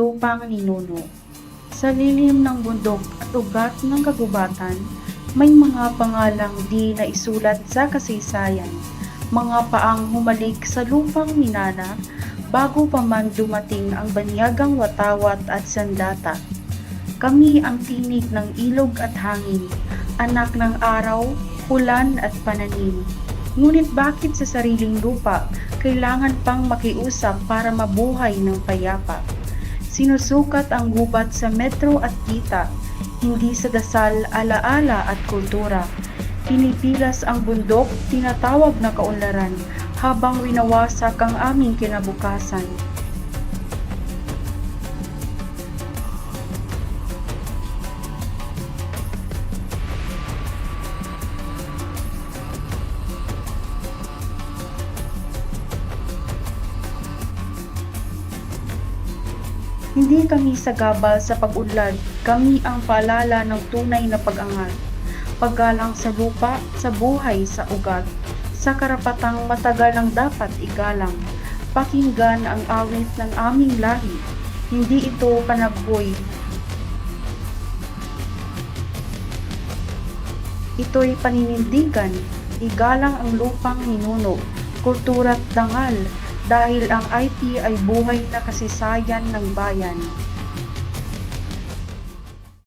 lupang ninuno. Sa lilim ng bundok at ugat ng kagubatan, may mga pangalang di naisulat sa kasaysayan, mga paang humalik sa lupang minana bago pa man dumating ang banyagang watawat at sandata. Kami ang tinig ng ilog at hangin, anak ng araw, ulan at pananim. Ngunit bakit sa sariling lupa kailangan pang makiusap para mabuhay ng payapa? Sinusukat ang gubat sa metro at kita, hindi sa dasal, alaala at kultura. Pinipilas ang bundok, tinatawag na kaunlaran, habang winawasak ang aming kinabukasan. Hindi kami sagabal sa pag-unlad, kami ang paalala ng tunay na pag-angat. Paggalang sa lupa, sa buhay, sa ugat, sa karapatang matagal ang dapat igalang. Pakinggan ang awit ng aming lahi, hindi ito panagboy. Ito'y paninindigan, igalang ang lupang ninuno, kultura't dangal, dahil ang IT ay buhay na kasaysayan ng bayan.